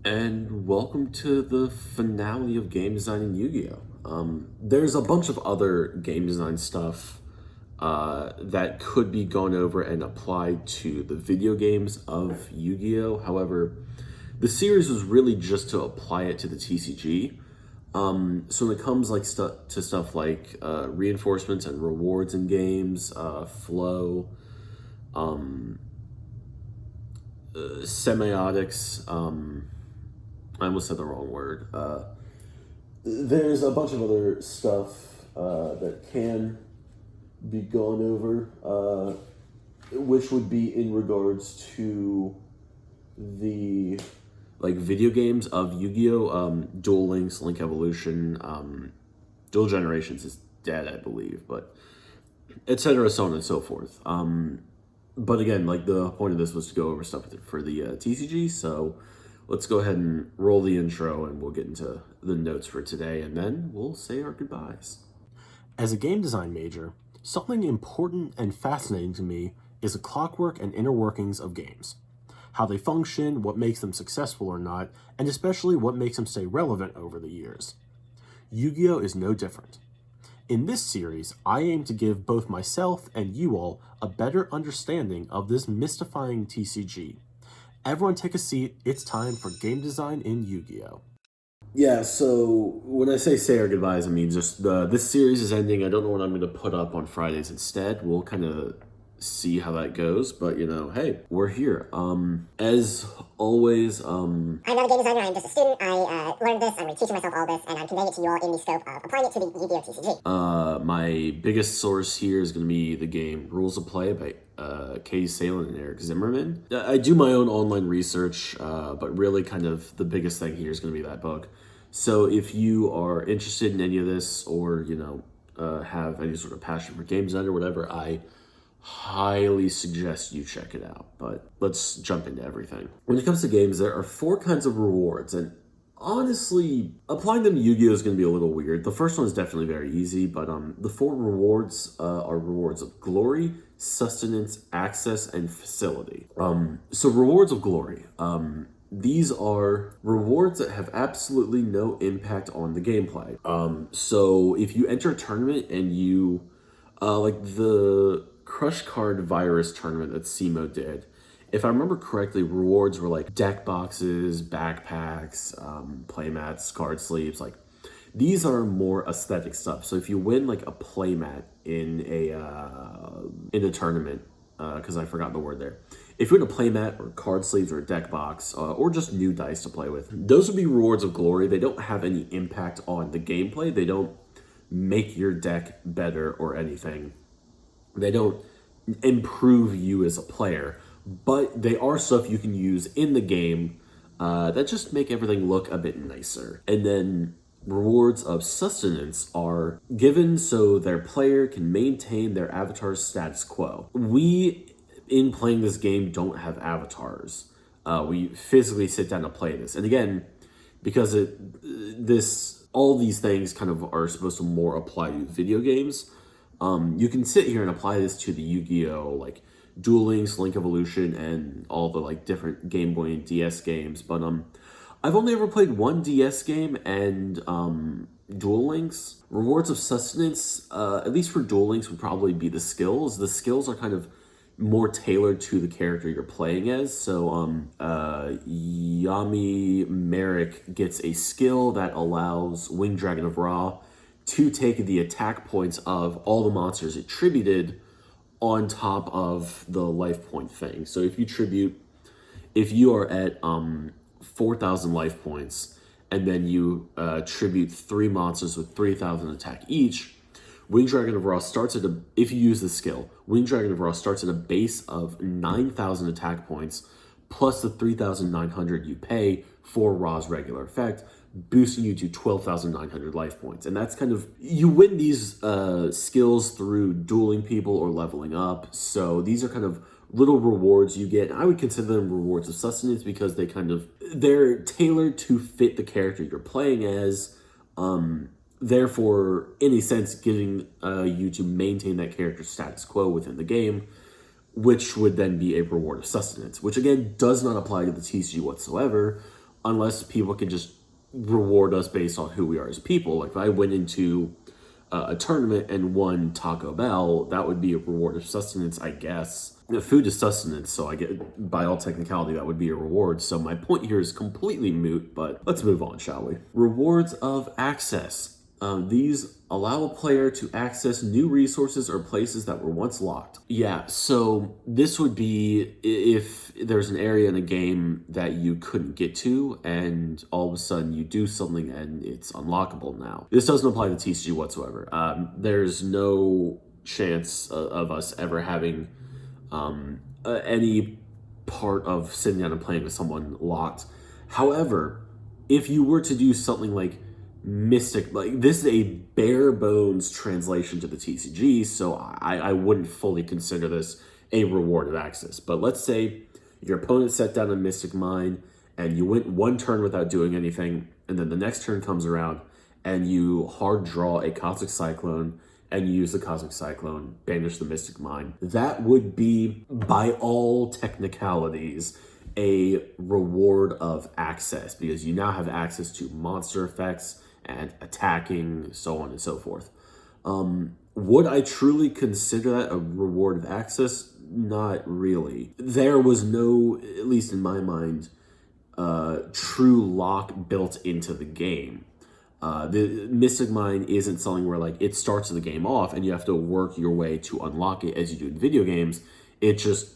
And welcome to the finale of game design in Yu-Gi-Oh! There's a bunch of other game design stuff that could be gone over and applied to the video games of Yu-Gi-Oh! However, the series was really just to apply it to the TCG. So when it comes to stuff like reinforcements and rewards in games, flow, semiotics, I almost said the wrong word. There's a bunch of other stuff that can be gone over, which would be in regards to the video games of Yu-Gi-Oh! Duel Links, Link Evolution, Dual Generations is dead, I believe, but etc. So on and so forth. But again, the point of this was to go over stuff for the TCG, so let's go ahead and roll the intro and we'll get into the notes for today, and then we'll say our goodbyes. As a game design major, something important and fascinating to me is the clockwork and inner workings of games. How they function, what makes them successful or not, and especially what makes them stay relevant over the years. Yu-Gi-Oh! Is no different. In this series, I aim to give both myself and you all a better understanding of this mystifying TCG. Everyone take a seat, it's time for game design in Yu-Gi-Oh! Yeah, so when I say our goodbyes, I mean just this series is ending. I don't know what I'm going to put up on Fridays instead. We'll kind of see how that goes, but hey, we're here. As always, I'm not a game designer, I'm just a student. I learned this, I'm teaching myself all this, and I'm conveying it to you all in the scope of applying it to the Yu-Gi-Oh! TCG. My biggest source here is going to be the game Rules of Play by Katie Salen and Eric Zimmerman. I do my own online research, but really kind of the biggest thing here is going to be that book. So if you are interested in any of this, or have any sort of passion for game design or whatever, I highly suggest you check it out. But let's jump into everything. When it comes to games, there are 4 kinds of rewards, and honestly, applying them to Yu-Gi-Oh! Is going to be a little weird. The first one is definitely very easy, but the 4 rewards are rewards of glory, sustenance, access, and facility. So rewards of glory. These are rewards that have absolutely no impact on the gameplay. So if you enter a tournament and you, like the Crush Card Virus tournament that SEMO did, if I remember correctly, rewards were like deck boxes, backpacks, playmats, card sleeves. These are more aesthetic stuff. So if you win a playmat in a tournament, because I forgot the word there. If you win a playmat or card sleeves or a deck box, or just new dice to play with, those would be rewards of glory. They don't have any impact on the gameplay. They don't make your deck better or anything. They don't improve you as a player, but they are stuff you can use in the game that just make everything look a bit nicer. And then rewards of sustenance are given so their player can maintain their avatar's status quo. We, in playing this game, don't have avatars. We physically sit down to play this. And again, because all these things kind of are supposed to more apply to video games, you can sit here and apply this to the Yu-Gi-Oh! Duel Links, Link Evolution, and all the different Game Boy and DS games. But I've only ever played one DS game and Duel Links. Rewards of sustenance, at least for Duel Links, would probably be the skills. The skills are kind of more tailored to the character you're playing as. So Yami Merrick gets a skill that allows Winged Dragon of Ra to take the attack points of all the monsters attributed on top of the life point thing. So if you are at 4,000 life points, and then you tribute 3 monsters with 3,000 attack each, Winged Dragon of Ra starts if you use the skill, Winged Dragon of Ra starts at a base of 9,000 attack points, plus the 3,900 you pay for Ra's regular effect, boosting you to 12,900 life points. And that's kind of, you win these skills through dueling people or leveling up. So these are kind of little rewards you get. I would consider them rewards of sustenance because they're tailored to fit the character you're playing as. Therefore, in a sense, giving you to maintain that character's status quo within the game, which would then be a reward of sustenance, which again does not apply to the TCG whatsoever. unless people can just reward us based on who we are as people. Like if I went into a tournament and won Taco Bell, that would be a reward of sustenance, I guess. The food is sustenance, so I get, by all technicality, that would be a reward. So my point here is completely moot, but let's move on, shall we? Rewards of access. These allow a player to access new resources or places that were once locked. Yeah, so this would be if there's an area in a game that you couldn't get to and all of a sudden you do something and it's unlockable now. This doesn't apply to TCG whatsoever. There's no chance of us ever having any part of sitting down and playing with someone locked. However, if you were to do something like Mystic, like this is a bare bones translation to the TCG, so I wouldn't fully consider this a reward of access. But let's say your opponent set down a Mystic Mine and you went one turn without doing anything, and then the next turn comes around and you hard draw a Cosmic Cyclone and you use the Cosmic Cyclone, banish the Mystic Mine. That would be, by all technicalities, a reward of access, because you now have access to monster effects and attacking, so on and so forth. Would I truly consider that a reward of access? Not really. There was no, at least in my mind, true lock built into the game. The Mystic Mine isn't something where like it starts the game off and you have to work your way to unlock it as you do in video games. It just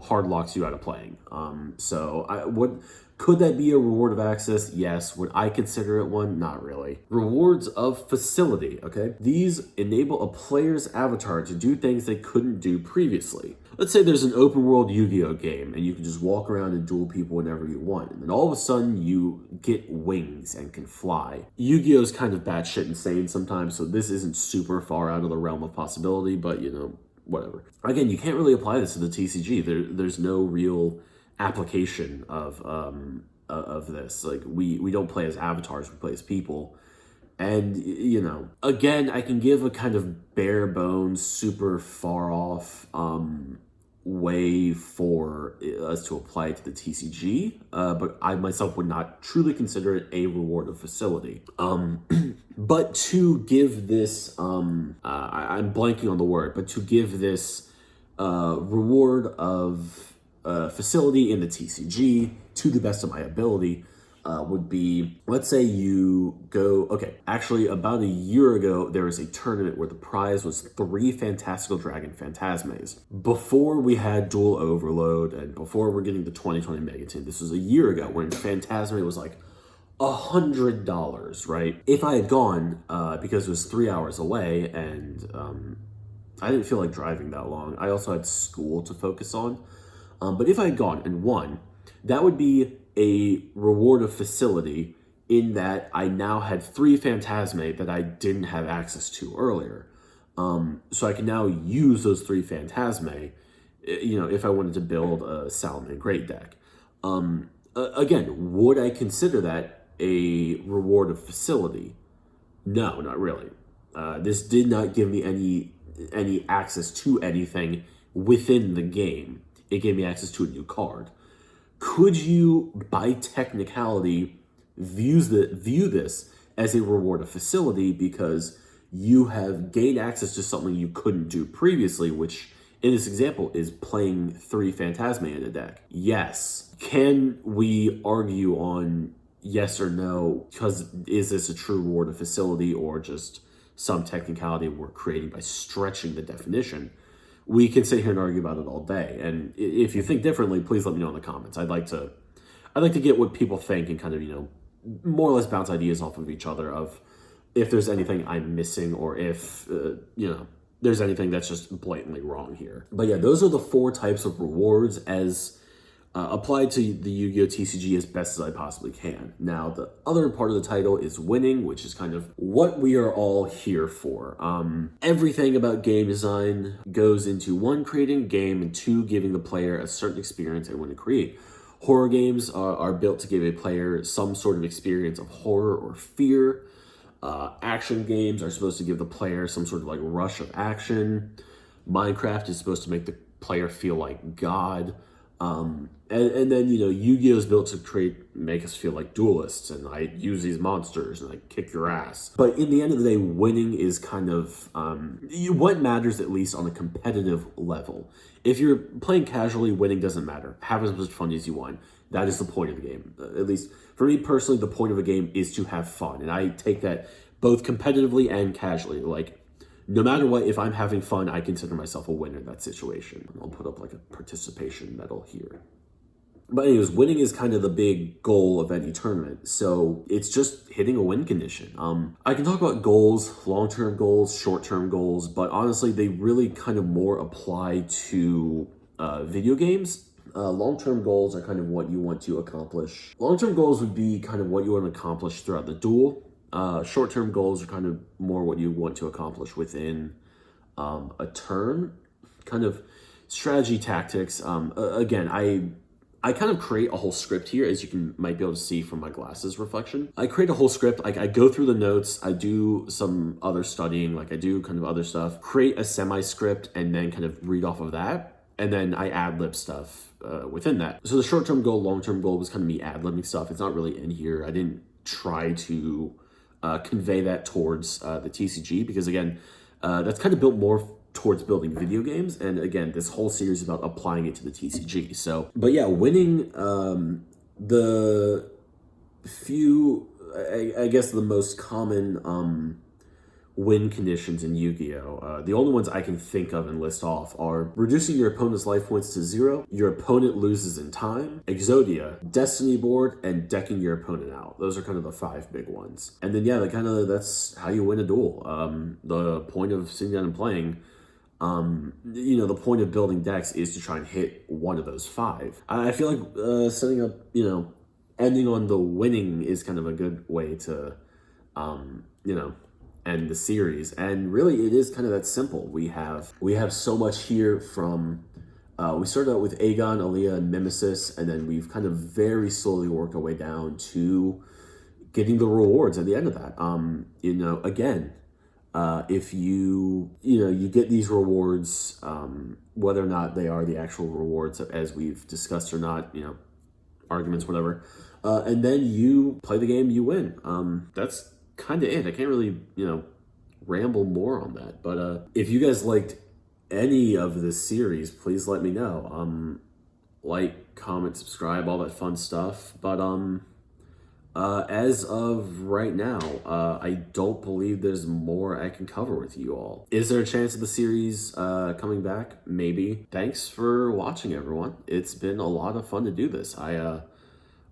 hard locks you out of playing. Could that be a reward of access? Yes. Would I consider it one? Not really. Rewards of facility, okay? These enable a player's avatar to do things they couldn't do previously. Let's say there's an open world Yu-Gi-Oh game and you can just walk around and duel people whenever you want. And then all of a sudden you get wings and can fly. Yu-Gi-Oh is kind of batshit insane sometimes, so this isn't super far out of the realm of possibility, but you know, whatever. Again, you can't really apply this to the TCG. There's no real application of this. Like we don't play as avatars, we play as people. And you know, again, I can give a kind of bare bones, super far off way for us to apply it to the TCG, but I myself would not truly consider it a reward of facility. But to give this, I'm blanking on the word, but to give this reward of facility in the TCG to the best of my ability would be, let's say you go, okay, actually about a year ago, there was a tournament where the prize was 3 Fantastical Dragon Phantasmes. Before we had Dual Overload and before we're getting the 2020 Megaton, this was a year ago when Phantasme was like $100, right? If I had gone, because it was 3 hours away and I didn't feel like driving that long. I also had school to focus on. But if I had gone and won, that would be a reward of facility in that I now had 3 Phantasme that I didn't have access to earlier. So I can now use those 3 Phantasme, you know, if I wanted to build a Salamangreat Great deck. Again, would I consider that a reward of facility? No, not really. This did not give me any access to anything within the game. It gave me access to a new card. Could you, by technicality, view this as a reward of facility because you have gained access to something you couldn't do previously, which in this example is playing 3 Phantasme in a deck? Yes. Can we argue on yes or no, because is this a true reward of facility or just some technicality we're creating by stretching the definition? We can sit here and argue about it all day. And if you think differently, please let me know in the comments. I'd like to get what people think and kind of, you know, more or less bounce ideas off of each other of if there's anything I'm missing or if, you know, there's anything that's just blatantly wrong here. But yeah, those are the 4 types of rewards as applied to the Yu-Gi-Oh! TCG as best as I possibly can. Now, the other part of the title is winning, which is kind of what we are all here for. Everything about game design goes into 1, creating a game, and 2, giving the player a certain experience they want to create. Horror games are built to give a player some sort of experience of horror or fear. Action games are supposed to give the player some sort of like rush of action. Minecraft is supposed to make the player feel like God. And then, Yu-Gi-Oh! Is built to make us feel like duelists, and I use these monsters and I kick your ass. But in the end of the day, winning is kind of what matters, at least on a competitive level. If you're playing casually, winning doesn't matter. Have as much fun as you want. That is the point of the game. At least for me personally, the point of a game is to have fun, and I take that both competitively and casually. Like, no matter what, if I'm having fun, I consider myself a winner in that situation. I'll put up like a participation medal here. But anyways, winning is kind of the big goal of any tournament. So it's just hitting a win condition. I can talk about goals, long-term goals, short-term goals, but honestly, they really kind of more apply to video games. Long-term goals are kind of what you want to accomplish. Long-term goals would be kind of what you want to accomplish throughout the duel. Short-term goals are kind of more what you want to accomplish within a turn. Kind of strategy tactics. Again, I kind of create a whole script here, as you might be able to see from my glasses reflection. I create a whole script. Like, I go through the notes, I do some other studying, like I do kind of other stuff, create a semi-script, and then kind of read off of that. And then I ad-lib stuff within that. So the short-term goal, long-term goal was kind of me ad-libbing stuff. It's not really in here. I didn't try to convey that towards the TCG, because again, that's kind of built more towards building video games, and again, this whole series is about applying it to the TCG. So, but yeah, winning the few, I guess the most common win conditions in Yu-Gi-Oh! The only ones I can think of and list off are reducing your opponent's life points to 0, your opponent loses in time, Exodia, Destiny Board, and decking your opponent out. Those are kind of the 5 big ones. And then yeah, that's how you win a duel. The point of sitting down and playing, the point of building decks is to try and hit one of those 5. I feel like setting up, ending on the winning is kind of a good way to, end the series. And really, it is kind of that simple. We have so much here from, we started out with Aegon, Aaliyah, and Mimesis, and then we've kind of very slowly worked our way down to getting the rewards at the end of that. Again, if you get these rewards, whether or not they are the actual rewards as we've discussed or not, arguments, whatever, and then you play the game, you win. That's kind of it. I can't really, ramble more on that. But if you guys liked any of this series, please let me know. Like, comment, subscribe, all that fun stuff. But as of right now, I don't believe there's more I can cover with you all. Is there a chance of the series coming back? Maybe. Thanks for watching, everyone. It's been a lot of fun to do this.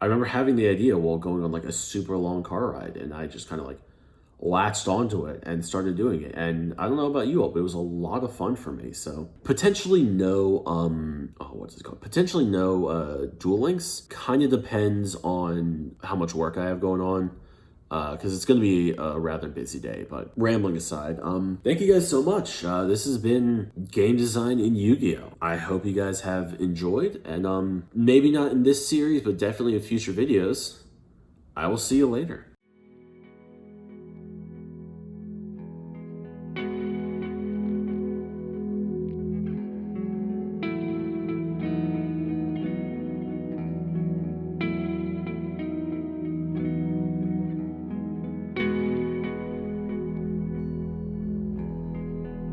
I remember having the idea while going on like a super long car ride, and I just kind of like latched onto it and started doing it. And I don't know about you all, but it was a lot of fun for me. So potentially no, Potentially no Duel Links. Kind of depends on how much work I have going on, because it's going to be a rather busy day. But rambling aside, thank you guys so much. This has been game design in Yu-Gi-Oh! I hope you guys have enjoyed, and maybe not in this series, but definitely in future videos. I will see you later.